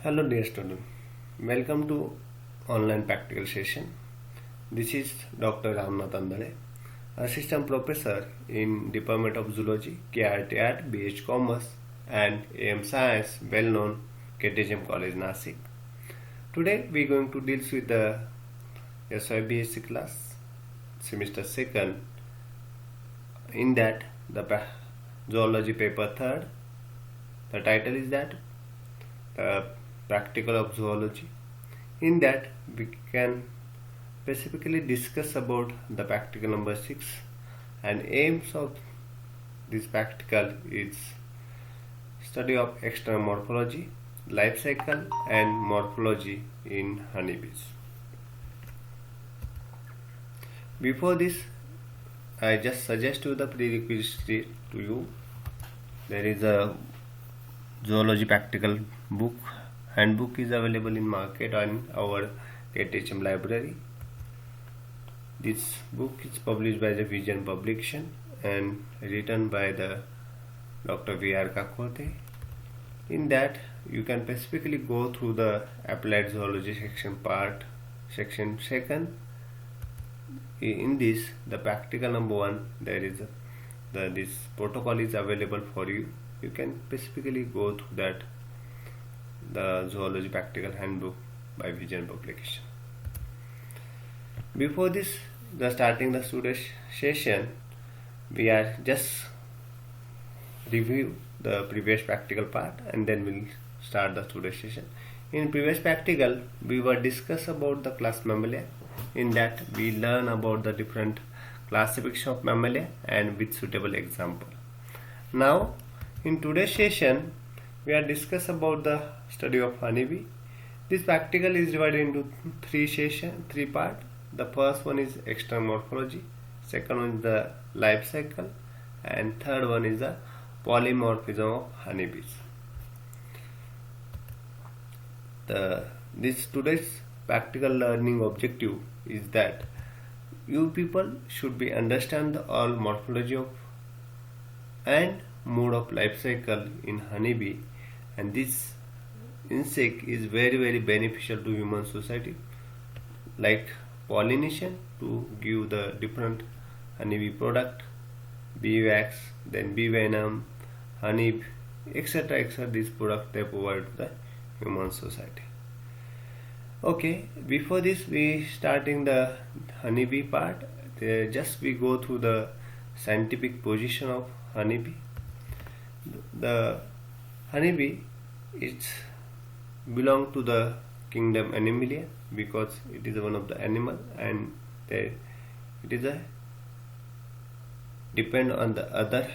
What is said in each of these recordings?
Hello dear student, welcome to online practical session. This is Dr. Ramnath Andale, Assistant Professor in Department of Zoology, KRT at BH Commerce and AM Science, well known KTHM College Nasik. Today we are going to deal with the SYBSc class, semester 2nd. In that, the zoology paper 3rd. The title is that practical of zoology. In that we can specifically discuss about the practical number 6, and aims of this practical is study of external morphology, life cycle and morphology in honeybees. Before this, I just suggest you the prerequisite to you. There is a zoology practical book. Handbook is available in market on our KTHM library. This book is published by the Vision Publication and written by the Dr. V.R. Kakote. In that, you can specifically go through the applied zoology section 2nd. In this, the practical number 1, there is this protocol is available for you. You can specifically go through that, the zoology practical handbook by Vision Publication. Before this, starting the student session, we are just review the previous practical part and then we'll start the student session. In previous practical, we were discuss about the class Mammalia. In that, we learn about the different classification of Mammalia and with suitable example. Now, in today's session, we are discuss about the study of honeybee. This practical is divided into three parts. The first one is external morphology, second one is the life cycle, and third one is the polymorphism of honeybees. This today's practical learning objective is that you people should be understand all morphology of and mode of life cycle in honeybee, and this insect is very beneficial to human society, like pollination to give the different honeybee product, bee wax, then bee venom, honey, etc. These products they provide to the human society. Okay, before this we starting the honeybee part. Just we go through the scientific position of honeybee. The honeybee is belong to the kingdom Animalia because it is one of the animal, and it is a depend on the other.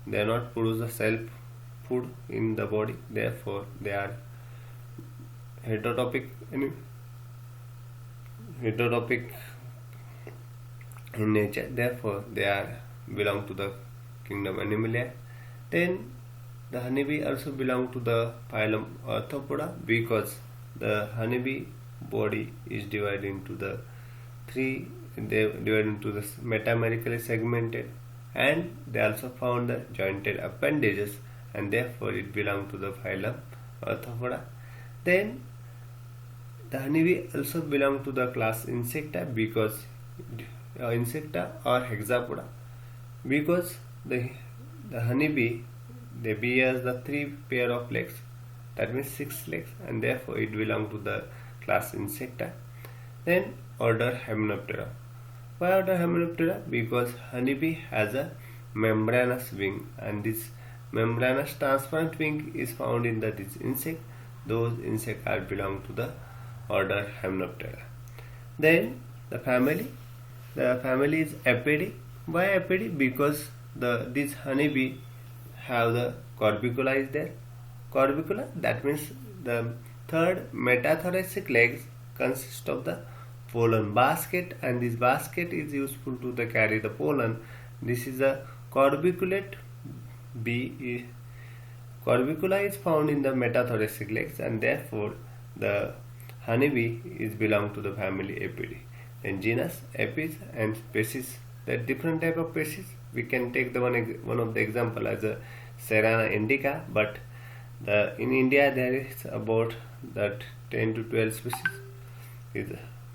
They are not produce the self food in the body, therefore they are heterotropic in nature, therefore they are belong to the kingdom Animalia. Then the honeybee also belong to the phylum Arthropoda because the honeybee body is divided into the three. They divided into the metamerically segmented, and they also found the jointed appendages, and therefore it belong to the phylum Arthropoda. Then the honeybee also belong to the class Insecta because Insecta or Hexapoda, because the honeybee they bears the 3 pair of legs, that means 6 legs, and therefore it belong to the class Insecta. Then order Hymenoptera. Why order Hymenoptera? Because honeybee has a membranous wing, and this membranous transparent wing is found in this insect. Those insects are belong to the order Hymenoptera. Then the family is Apidae. Why Apidae? Because this honeybee have the corbicula is there. Corbicula, that means the third metathoracic legs consist of the pollen basket, and this basket is useful to carry the pollen. This is a corbiculate bee. Corbicula is found in the metathoracic legs, and therefore the honeybee is belong to the family Apidae. Then genus, Apis, and species. There are different type of species. We can take the one of the example as a Serrana indica, but in India there is about that 10 to 12 species is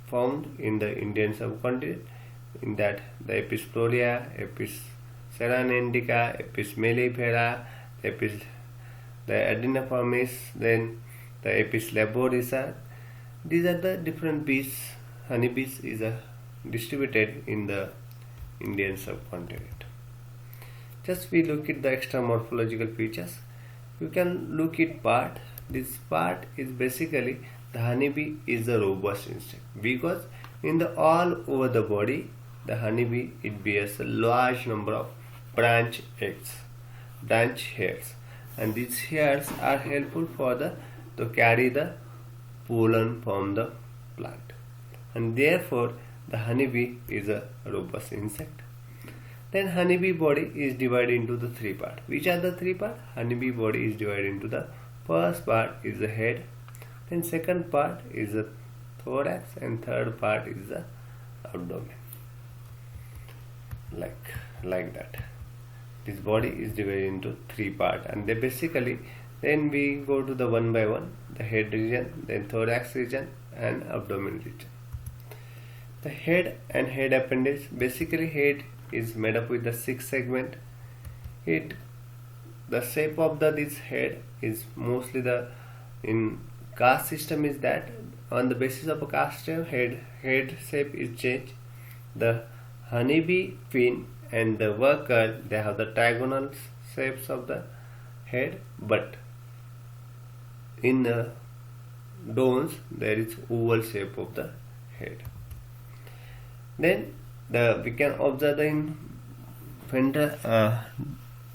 found in the Indian subcontinent. In that, the Apis florea, Apis ceranendica, Apis mellifera, the adeniformis, then the Apis laboriosa. These are the different bees. Honeybees is distributed in the Indian subcontinent. Just we look at the extra morphological features. You can look at part. This part is basically the honeybee is a robust insect because in the all over the body the honeybee it bears a large number of branch hairs, and these hairs are helpful for to carry the pollen from the plant, and therefore the honeybee is a robust insect. Then honeybee body is divided into the three parts. Which are the three parts? Honeybee body is divided into the first part is the head, then second part is the thorax, and third part is the abdomen. Like that. This body is divided into three parts, and they basically then we go to the one by one, the head region, then thorax region, and abdomen region. The head and head appendage. Basically, head is made up with the 6 segment. The shape of this head is mostly in caste system is that on the basis of a caste system head shape is changed. The honeybee, queen, and the worker, they have the trigonal shapes of the head, but in the drones there is oval shape of the head. Then we can observe in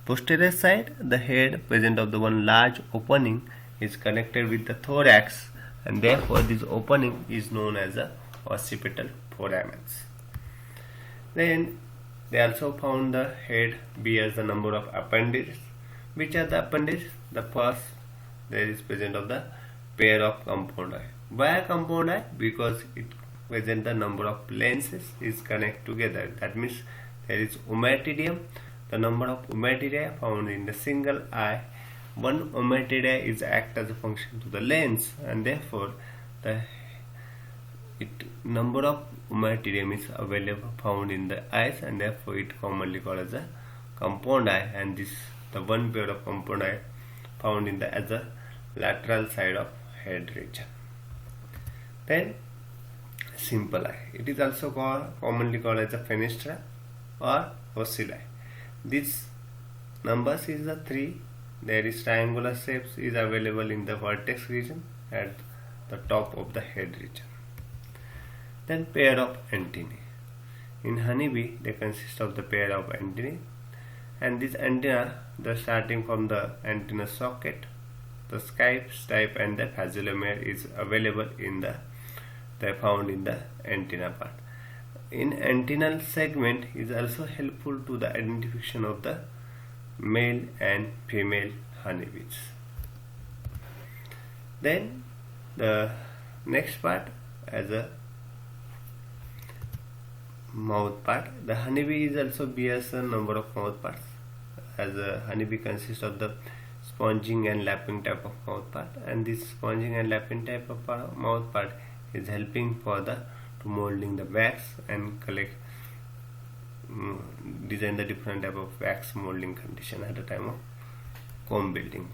posterior side the head present of the one large opening is connected with the thorax, and therefore this opening is known as a occipital foramens. Then they also found the head bears the number of appendages. Which are the appendages? The first there is present of the pair of compound eye. Why compound eye? Because it present the number of lenses is connect together. That means there is ommatidium. The number of ommatidia found in the single eye. One ommatidia is act as a function to the lens, and therefore the number of ommatidium is available found in the eyes, and therefore it commonly called as a compound eye. And this the one pair of compound eye found in the as a lateral side of head region. Then simple eye. It is also commonly called as a fenestra or ocelli. This numbers is the 3. There is triangular shapes is available in the vertex region at the top of the head region. Then pair of antennae. In honeybee, they consist of the pair of antennae, and this antenna, the starting from the antenna socket, the stipe and the phasellomere is available in they found in the antenna part. In antennal segment is also helpful to the identification of the male and female honeybees. Then the next part as a mouth part. The honeybee is also bears a number of mouth parts, as a honeybee consists of the sponging and lapping type of mouth part, and this sponging and lapping type of mouth part is helping for to molding the wax and design the different type of wax molding condition at the time of comb building.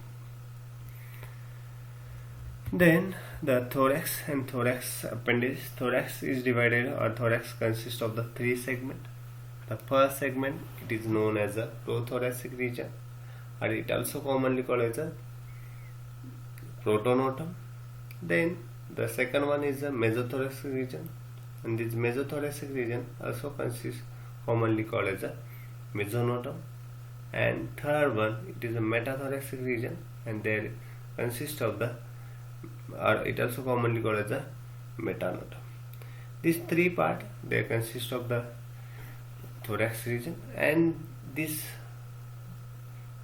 Then the thorax and thorax appendage. Thorax is divided, or thorax consists of the 3 segments. The first segment, it is known as a prothoracic region, or it also commonly called as a protonotum. Then the second one is the mesothoracic region, and this mesothoracic region also consists commonly called as a mesonotum. And third one, it is a metathoracic region, and there consists of the, or it also commonly called as a metanotum. These 3 parts, they consist of the thorax region, and these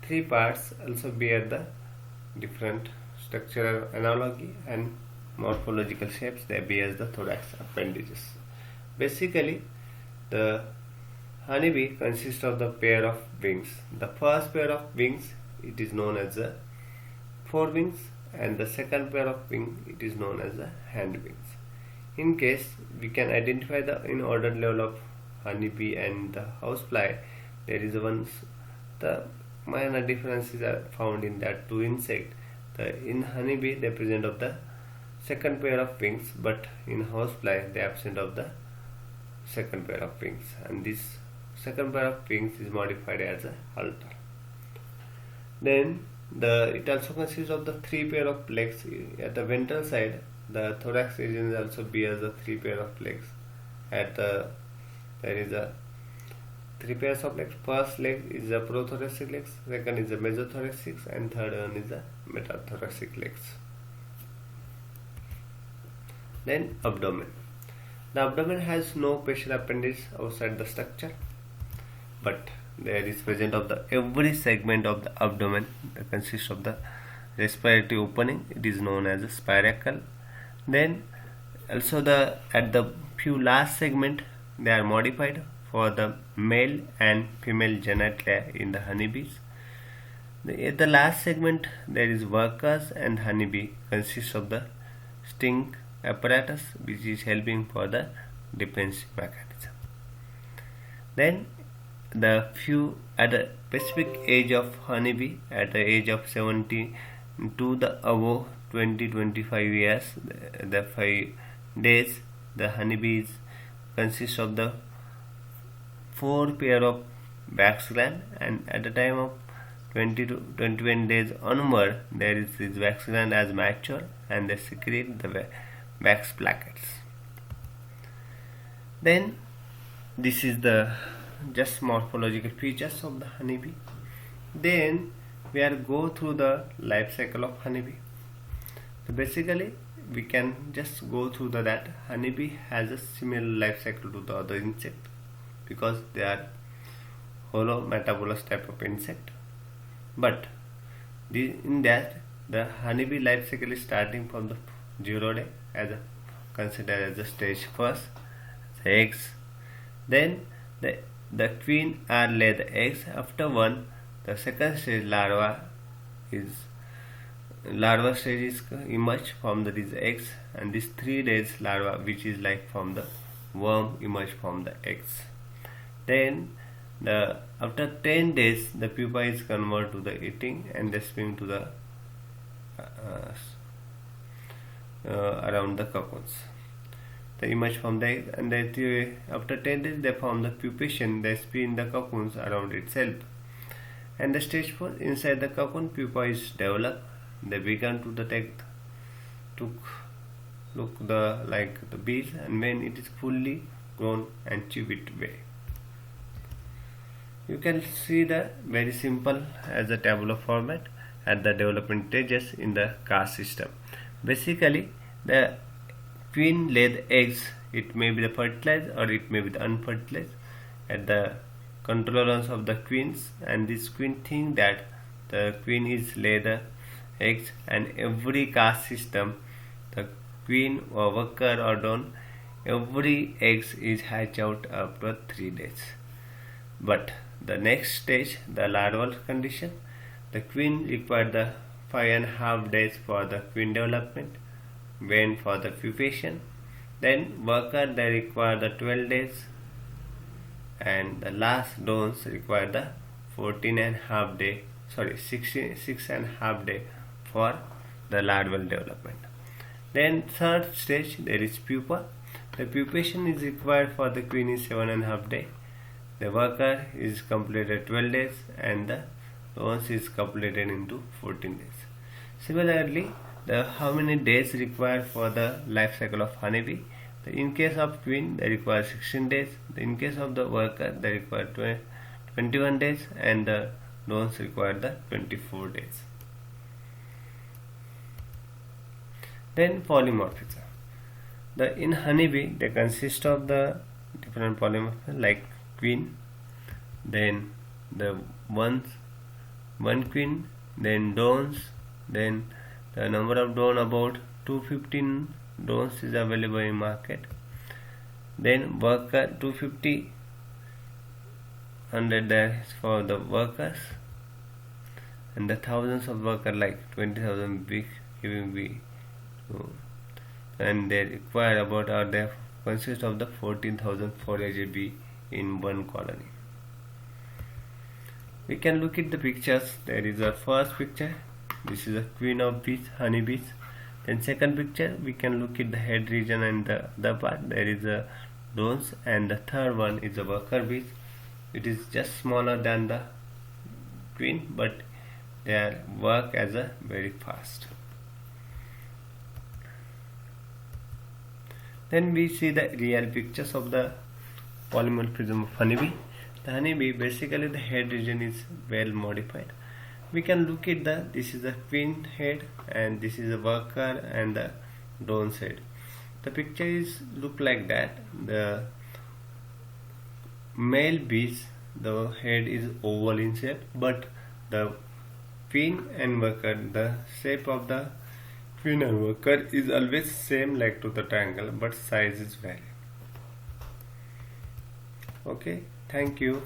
3 parts also bear the different structural analogy and morphological shapes. They bear the thorax appendages. Basically, the honeybee consists of the pair of wings. The first pair of wings, it is known as the forewings, and the second pair of wings, it is known as the hand wings. In case we can identify the in order level of honeybee and the housefly, there is the minor differences are found in that two insects. In honeybee they present of the second pair of wings, but in housefly they absent of the second pair of wings, and this second pair of wings is modified as a halter. Then it also consists of the three pair of legs at the ventral side. The thorax region also bears the three pair of legs. There is a three pairs of legs. First leg is the prothoracic legs, second is the mesothoracic, and third one is the metathoracic legs. Then abdomen. The abdomen has no facial appendage outside the structure, but there is present of the every segment of the abdomen that consists of the respiratory opening. It is known as a spiracle. Then also at the few last segment they are modified for the male and female genitalia in the honeybees. At the last segment there is workers, and honeybee consists of the sting apparatus, which is helping for the defensive mechanism. Then at the specific age of honeybee, at the age of 70 to the above 20-25 years, the 5 days, the honeybees consist of the 4 pair of wax gland, and at the time of 20 to 21 days onward, there is this wax gland as mature, and they secrete the wax plaquettes. Then this is the just morphological features of the honeybee. Then we are go through the life cycle of honeybee. So basically we can just go through that honeybee has a similar life cycle to the other insect, because they are hollow metabolous type of insect. But in that the honeybee life cycle is starting from the 0 day considered as the stage first, the eggs. Then the queen are lay the eggs. After the second stage larva stage is emerge from these eggs, and this 3 days larva, which is like from the worm, emerge from the eggs. Then after 10 days the pupa is converted to the eating, and they swim to the around the cocoons. They emerge from the egg, and after 10 days they form the pupation. They spin the cocoons around itself. And the stage 4, inside the cocoon, pupa is developed. They began to look like the bees, and when it is fully grown and chew it away. You can see the very simple as a tabular format at the development stages in the caste system. Basically, the queen laid eggs. It may be the fertilized or it may be the unfertilized at the controllers of the queens, and this queen think that the queen is lay the eggs, and every caste system, the queen or worker or drone, every eggs is hatched out after 3 days. But the next stage, the larval condition, the queen required the 5.5 days for the queen development, when for the pupation. Then worker, they require the 12 days, and the last drones require the 6.5 day for the larval development. Then third stage, there is pupa. The pupation is required for the queen is 7.5 days. The worker is completed 12 days, and the drones is completed into 14 days. Similarly, how many days required for the life cycle of honeybee? In case of queen, they require 16 days. In case of the worker, they require 21 days, and the drones require the 24 days. Then polymorphism. In honeybee, they consist of the different polymorphism like queen, then the one queen, then drones, then the number of drone about 215 drones is available in market. Then worker 250 100 there is for the workers, and the thousands of workers like 20,000 big giving B. And they require about they consist of the 14,400 bee in one colony. We can look at the pictures. There is a first picture. This is a queen of bees, honey bees. Then second picture, we can look at the head region and the part. There is a drones, and the third one is a worker bees. It is just smaller than the queen, but they work as a very fast. Then we see the real pictures of the polymorphism of honeybee. The honeybee, basically the head region is well modified. We can look at this is the queen head, and this is a worker and the drone's head. The picture is look like that. The male bees, the head is oval in shape, but the queen and worker, the shape of the queen and worker is always same like to the triangle, but size is vary. Okay, thank you.